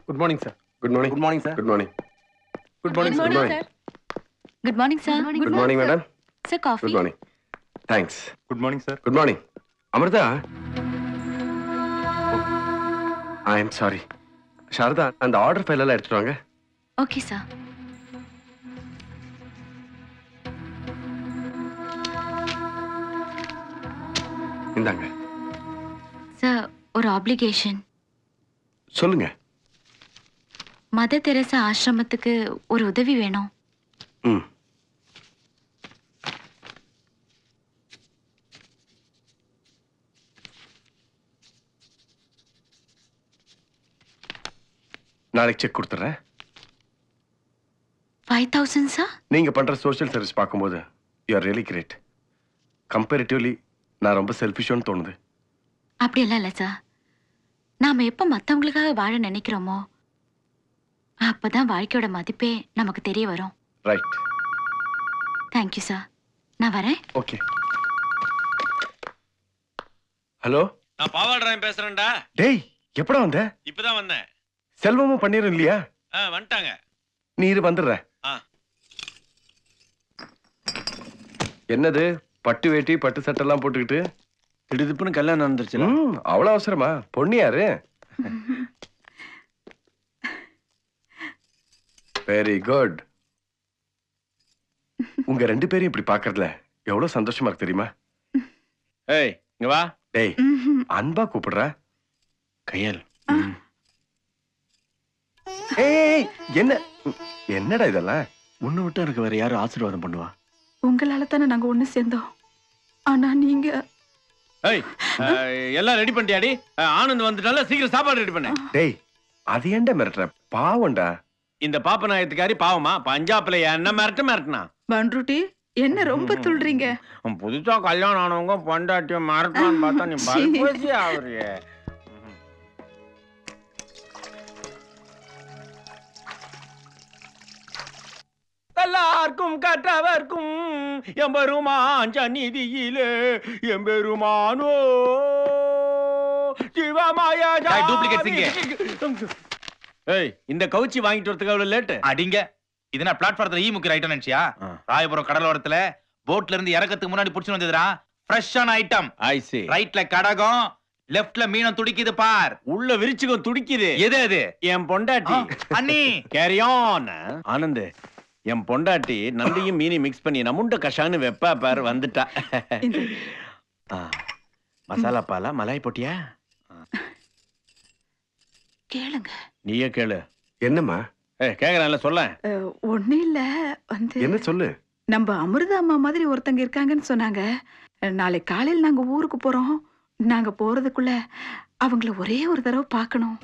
Good morning sir. Good morning. Good morning sir. Good morning. Good morning good sir. Morning. Good morning sir. Good morning madam. Sir coffee. Good morning. Thanks. Good morning sir. Good morning. Amrita. I am sorry. Sarada அந்த order file எல்லாம் எடுத்துட்டு வாங்க. Okay sir. இந்தாங்க. Sir ஒரு application. சொல்லுங்க. Mother Teresa ஆசிரமத்துக்கு ஒரு உதவி வேணும். ம். நாளைக்கு செக் கொடுத்துறேன். 5000 சார். நீங்க பண்ற சோஷியல் சர்வீஸ் பார்க்கும்போது you are really great. Comparatively நான் ரொம்ப செல்ஃபிஷோன்னு தோணுது. அப்படியெல்லாம் இல்லை சார். நாம எப்போ மற்றவங்களுக்காக வாழ நினைக்கிறோமோ அப்பதான் வாழ்க்கையோட மதிப்பே நமக்கு தெரிய வரும். ரைட். Thank you sir. நான் வரேன். ஓகே. ஹலோ, நான் பாவாடுறேன் பேசுறேன்டா. டேய் எப்படா வந்த? இப்பதான் வந்தேன். செல்வமும் பண்ணிரும் இல்லையா? வந்துட்டாங்க. நீ இரு வந்துடுற. என்னது பட்டு வேட்டி பட்டு சட்டெல்லாம் போட்டுக்கிட்டு திடுதிப்புன்னு கல்யாணம் நடந்துருச்சு. அவ்வளவு அவசரமா? பொண்ணு யாரு? Very good. உங்க ரெண்டு பேரும் இப்படி பாக்குறதுல எவ்வளவு சந்தோஷமா இருக்கு தெரியுமா? ஏய் இங்க வா. டேய் அன்பா கூப்பிடுற. கையல். ஏய் என்ன என்னடா இதெல்லாம்? உன்னை விட்டு எனக்கு வேற யாரும் ஆசீர்வாதம் பண்ணுவா? உங்களால தானே நாங்க ஒண்ணு சேர்ந்தோம். ஆனா நீங்க ஏய் எல்லாம் ரெடி பண்ணிட்டியாடி? ஆனந்த் வந்துட்டால சீக்கிரம் சாப்பாடு ரெடி பண்ணு. டேய் அது ஏன்டா மிரட்டுற? பாவம்டா. இந்த பாப்பநாயத்துக்காரி பாவமா? பஞ்சாப்ல என்ன மிரட்டினா? பண்ருட்டி என்ன ரொம்ப துள்றீங்க? புதுசா கல்யாணம் ஆனவங்க பொண்டாட்டிய மிரட்டலான்னு பார்த்தா நீ பல்போசி ஆவறியே. எல்லாருக்கும் கற்றவர்க்கும் எம்பெருமான் சந்நிதியிலே எம்பெருமானோ சிவமாயா. ஏய் இந்த கவுச்சி வாங்கிட்டு வரதுக்கு அவ்வளவு லேட்டு? அடிங்க. இது நான் பிளாட்ஃபார்ம்ல முக்கிய ஐட்டம் நினைச்சியா? ராயபுரம் கடலோரத்துல போட்ல இருந்து இறக்கத்துக்கு முன்னாடி புடிச்சு வந்ததுடா. ஃப்ரெஷ்ஷான ஐட்டம். ஐ see. ரைட்ல கடகம், லெஃப்ட்ல மீனம் துடிக்குது பார். உள்ள விரிச்சுக்கும் துடிக்குது. எது அது? என் பொண்டாட்டி. அண்ணி கேரி ஆன். ஆனந்த் என் பொண்டாட்டி நண்டியும் மீனையும் மிக்ஸ் பண்ணி நமுண்ட கஷான்னு வெப்பா பாரு வந்துட்டா. மசாலா பாலா மலாய் போட்டியா? கேளுங்க. நீயே கேளு. என்னம்மா? கேக்குறான்ல சொல்ல. ஒண்ணு இல்ல வந்து என்ன சொல்லு. நம்ம அமிர்தா அம்மா மாதிரி ஒருத்தங்க இருக்காங்கன்னு சொன்னாங்க. நாளை காலையில் நாங்க ஊருக்கு போறோம். நாங்க போறதுக்குள்ள அவங்கள ஒரே ஒரு தடவை பார்க்கணும்.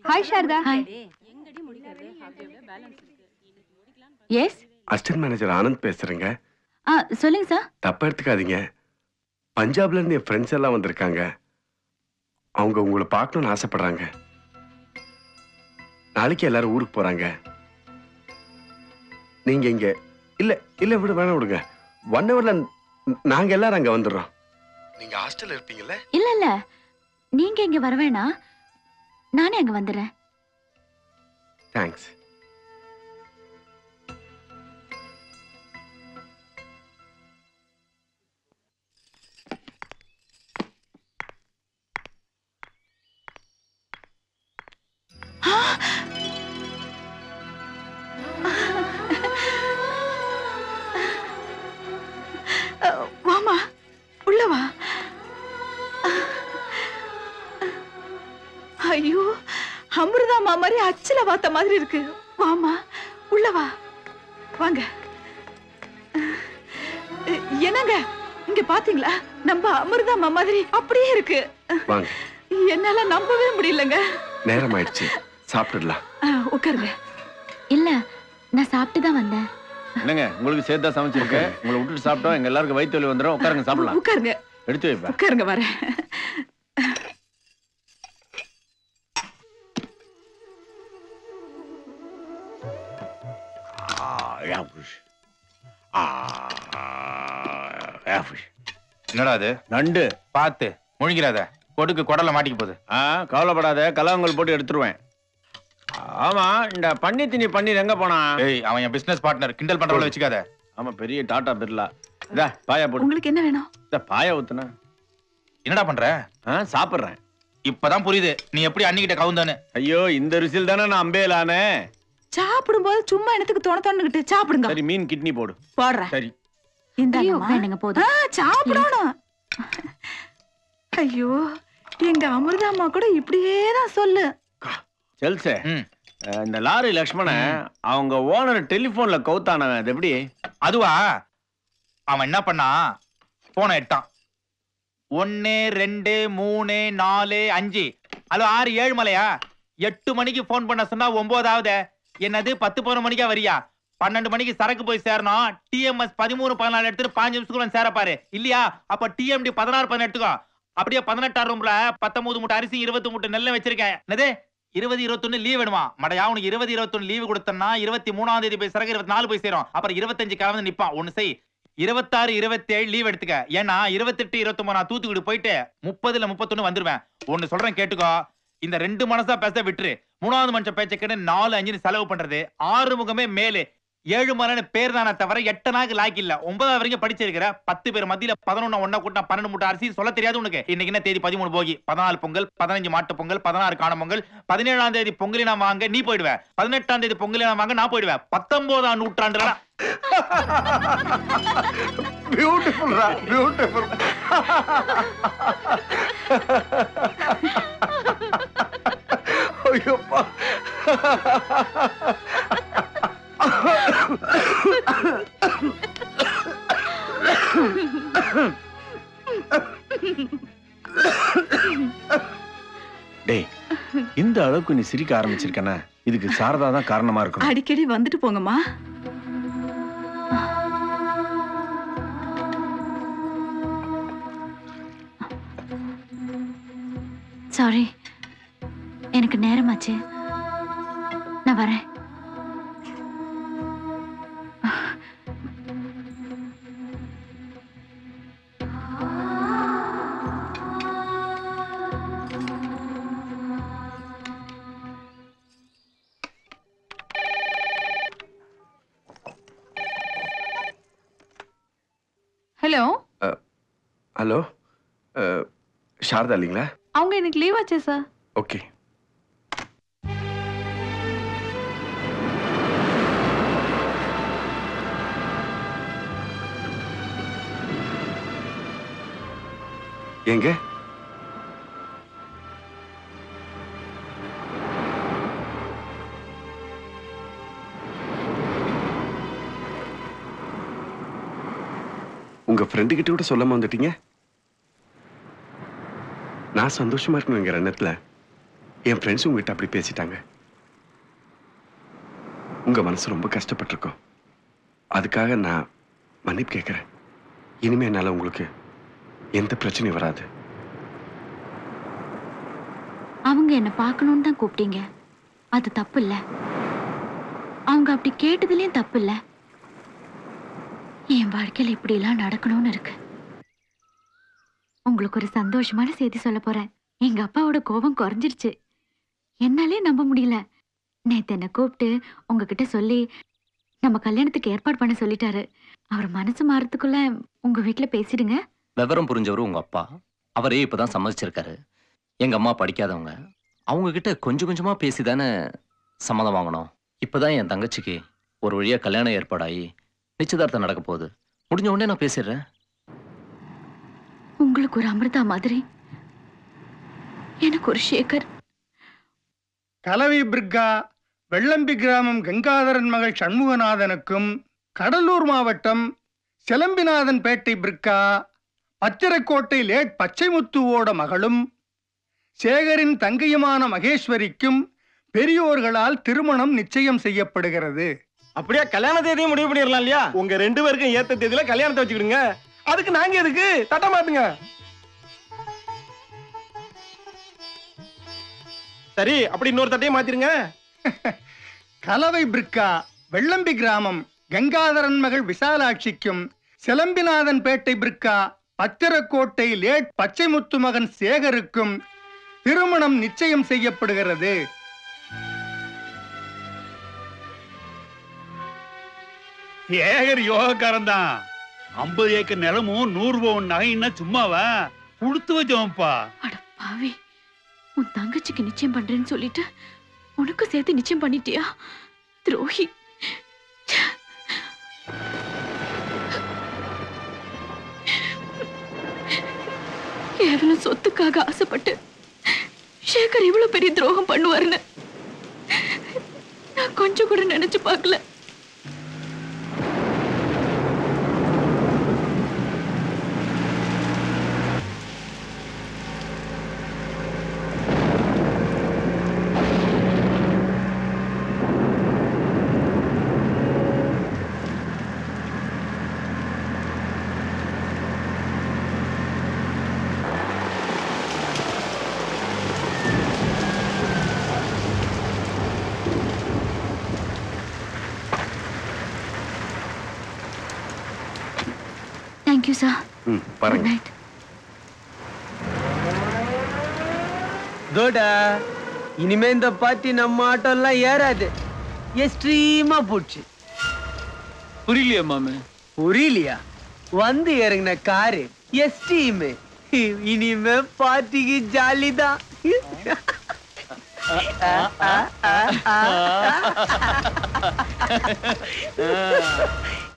Hi Sarada. Hi. Yes. Assistant manager Anand பேசுறேங்க. சொல்லுங்க சார். தப்பா எடுத்துக்காதீங்க. பஞ்சாப்ல இருந்து என் ஃப்ரெண்ட்ஸ் எல்லாம் வந்திருக்காங்க. அவங்க உங்களை பார்க்கணும்னு ஆசைப்படுறாங்க. நாளைக்கு எல்லாரும் ஊருக்கு போறாங்க. நீங்க இங்க இல்ல இல்ல விடுங்க. 1 ஹவர்ல நாங்க எல்லாரும் அங்க வந்துடுறோம். நீங்க ஹாஸ்டல்ல இருப்பீங்கல்ல? இல்ல இல்ல, நீங்க இங்க வர வேணாம், நானே அங்க வந்துடுறேன். தேங்க்ஸ். வாமா உள்ள வா. ஐயோ அமிர்தாமா மாதிரி அச்சில வாத்த மாதிரி இருக்கு. வாமா உள்ள வா. வாங்க. என்னங்க இங்க பாத்தீங்களா? நம்ம அமிர்தாமா மாதிரி அப்படியே இருக்கு. வாங்க. என்னால நம்பவே முடியலங்க. நேரம் ஆயிடுச்சு, சாப்பிட்டுடலாம். உட்காருங்க. இல்ல நான் சாப்பிட்டு தான் வந்தேன். என்னங்க உங்களுக்கு சேர்த்தா சமைச்சிருக்கேன். உங்களை விட்டுட்டு சாப்பிட்டோம் எங்க எல்லாருக்கும் வயிற்று வலி வந்துடும். உட்காருங்க சாப்பிடலாம். உட்காருங்க. எடுத்து வைப்பேன். உட்காருங்க வரேன். என்னடா அது? நண்டு. பார்த்து முழுங்கிறாத, கொடுக்கு குடல மாட்டிக்க போகுது. கவலைப்படாத, கலவங்கள் போட்டு எடுத்துருவேன். ஆமா, இந்த பண்ணி திணி பன்னீர் எங்க போனா? ஏய், அவன் என் பிசினஸ் பார்ட்னர், கிண்டல் பண்றவள வச்சுக்காத. ஆமா, பெரிய டாடா பிர்லா. இதா பாயா போடு. உங்களுக்கு என்ன வேணும்? இந்த பாயா ஊத்துனா. என்னடா பண்ற? சாப்பிடுறேன். இப்பதான் புரியுது நீ எப்படி அன்னிக்கிட்ட கவுந்தானு. ஐயோ, இந்த ருசியில் தானே நான் அம்பேலானே. சாப்பிடும்போது சும்மா எனக்கு தோணுகிட்டு சாப்பிடுங்க. சரி, மீன் கிட்னி போடு. போடுறேன். சரி. வேணுங்க போதும். சாப்பிடணும். ஐயோ, எங்க அமிர்தாம்மா கூட இப்படியே தான் சொல்லு. செல்சே, இந்த லாரி லக்ஷ்மண அவங்க ஓனர் டெலிபோன்ல கவுத்தானவன், அது எப்படி? அதுவா, அவன் என்ன பண்ணா, போன எட்டான். 1 2 3 4 5 ஹலோ 6 7 மலையா? 8 மணிக்கு போன் பண்ண சொன்னா 9ஆவது. என்னது 10 11 மணிக்கா வரியா? 12 மணிக்கு சரக்கு போய் சேரணும். டிஎம்எஸ் 13 14 எடுத்துட்டு 5 நிமிஷத்துக்குள்ள சேரப்பாரு இல்லையா? அப்ப டிஎம்டி 16 15 எடுத்துக்கோ. அப்படியே 18 ரூம்ல 19 மூட்டை அரிசி 20 மூட்டை நெல்லை வச்சிருக்கேன். என்னது 20 21 லீவ் வேணுமா? மடையா, உனக்கு 20 21 லீவு கொடுத்தனா 23ஆம் தேதி போய் சரக்கு 24 போய் சேரும். அப்புறம் 25 கிளம்பி நிப்பான். ஒண்ணு செய், 26 27 லீவ் எடுத்துக்க. ஏன்னா 28 29 நான் தூத்துக்குடி போயிட்டு 30ல 31 வந்துருவேன். ஒண்ணு சொல்றேன் கேட்டுக்கோ, இந்த 2 மனசா பேச விட்டுரு. 3வது மனுஷன் பேச்ச கேட்டு 4 5 செலவு பண்றது. 6 முகமே மேலே 7 மலன்னு பேர் தானே தவிர 8 நாக்கு லாய்க்கு இல்ல. 9வது வரைக்கும் படிச்சிருக்கிற 10 பேர் மத்தியில 11 ஒண்ணா கூட்டினா 12 மூட்டை அரிசி சொல்ல தெரியாது உனக்கு. இன்னைக்கு என்ன தேதி? 13 போகி, 14 பொங்கல், 15 மாட்டு பொங்கல், 16 காண பொங்கல், 17ஆம் தேதி பொங்கலினா வாங்க நீ போயிடுவ, 18ஆம் தேதி பொங்கலினா வாங்க நான் போயிடுவேன். 19ஆம் நூற்றாண்டுல பியூட்டிஃபுல்ரா, பியூட்டிஃபுல். ஐயோப்பா. டேய், இந்த அளவுக்கு நீ சிரிக்க ஆரம்பிச்சிருக்கனா, இதுக்கு சாரதா தான் காரணமா இருக்கும். அடிக்கடி வந்துட்டு போங்கம்மா. சாரி, எனக்கு நேரமாச்சு, நான் வரேன். ஹலோ. ஹலோ, சாரதா இல்லைங்களா? அவங்க எனக்கு லீவ் ஆச்சே சார். ஓகே. எங்க? உங்க ஃப்ரெண்டு கிட்ட கூட சொல்லாம வந்துட்டீங்க. நான் சந்தோஷமா இருக்கணுங்கிற எண்ணத்துல என் ஃப்ரெண்ட்ஸ் உங்ககிட்ட அப்படி பேசிட்டாங்க. உங்க மனசு ரொம்ப கஷ்டப்பட்டிருக்கோம். அதுக்காக நான் மன்னிப்பு கேட்கிறேன். இனிமே என்னால உங்களுக்கு எந்த பிரச்சனையும் வராது. அவங்க என்ன பார்க்கணும்னு தான் கூப்பிட்டீங்க, அது தப்பு இல்ல. அவங்க அப்படி கேட்டதுலயும் தப்பு இல்ல. என் வாழ்க்கையில இப்படி எல்லாம் நடக்கணும்னு இருக்கு. உங்களுக்கு ஒரு சந்தோஷமான செய்தி சொல்ல போறேன். எங்க அப்பாவோட கோபம் குறைஞ்சிருச்சு. என்னாலே நம்ப முடியல. நேத்து என்ன கூப்பிட்டு உங்ககிட்ட சொல்லி நம்ம கல்யாணத்துக்கு ஏற்பாடு பண்ண சொல்லிட்டாரு. அவர் மனசு மாறதுக்குள்ள உங்க வீட்டுல பேசிடுங்க. விவரம் புரிஞ்சவரு உங்க அப்பா. அவரே இப்பதான் சம்மதிச்சிருக்காரு. எங்க அம்மா படிக்காதவங்க. அவங்க கிட்ட கொஞ்சம் கொஞ்சமா பேசிதானே சம்மதம் வாங்கணும். இப்பதான் என் தங்கச்சிக்கு ஒரு வழியா கல்யாணம் ஏற்பாடாயி நிச்சயதார்த்தம் நடக்க போகுது. முடிஞ்ச உடனே நான் பேசிடுறேன். உங்களுக்கு ஒரு அமிர்தா மாதிரி எனக்கு ஒரு சேகர். கலவை பிர்கா வெள்ளம்பி கிராமம் கங்காதரன் மகள் சண்முகநாதனுக்கும், கடலூர் மாவட்டம் செலம்பிநாதன் பேட்டை பிர்கா பத்திரக்கோட்டை லேட் பச்சைமுத்துவோட மகளும் சேகரின் தங்கையுமான மகேஸ்வரிக்கும் பெரியோர்களால் திருமணம் நிச்சயம் செய்யப்படுகிறது. அப்படியே கல்யாண தேதியும் முடிவு பண்ணிடலாம் இல்லையா? உங்க 2 பேருக்கும் ஏத்த தேதியில கல்யாணத்தை வச்சுக்கிடுங்க. அதுக்கு நாங்க எதுக்கு தட்ட மாட்டுங்க? சரி, அப்படி இன்னொரு தட்டையும் மாத்திருங்க. கலவை பிர்கா வெள்ளம்பி கிராமம் கங்காதரன் மகள் விசாலாட்சிக்கும் செலம்பிநாதன் பேட்டை பிர்கா பத்திரக்கோட்டை லேட் பச்சைமுத்து மகன் சேகருக்கும் திருமணம் நிச்சயம் செய்யப்படுகிறது. சேகர் யோகக்காரன் தான். 50 ஏக்கர் நிலமும் 100 பவுன் நகைன்னா சும்மாவா? கொடுத்து வச்சோம்ப்பா. அட பாவி, உன் தங்கச்சிக்கு நிச்சயம் பண்றேன்னு சொல்லிட்டு உனக்கு சேர்த்து நிச்சயம் பண்ணிட்டியா? துரோகி. கேவலம் சொத்துக்காக ஆசைப்பட்டு சேகர் இவ்வளவு பெரிய துரோகம் பண்ணுவாருன்னு நான் கொஞ்சம் கூட நினைச்சு பார்க்கல. Thank you, sir. பாருங்க. Good night. தோடா, இனிமே இந்த பாட்டி நம்ம ஆட்டோ எல்லாம் ஏறாது. எக்ஸ்ட்ரீமா போச்சு. புரியலையா மாமே? புரியலையா? வந்து இறங்கின காரு எஸ்ட்ரீம். இனிமே பாட்டிக்கு ஜாலிதான்.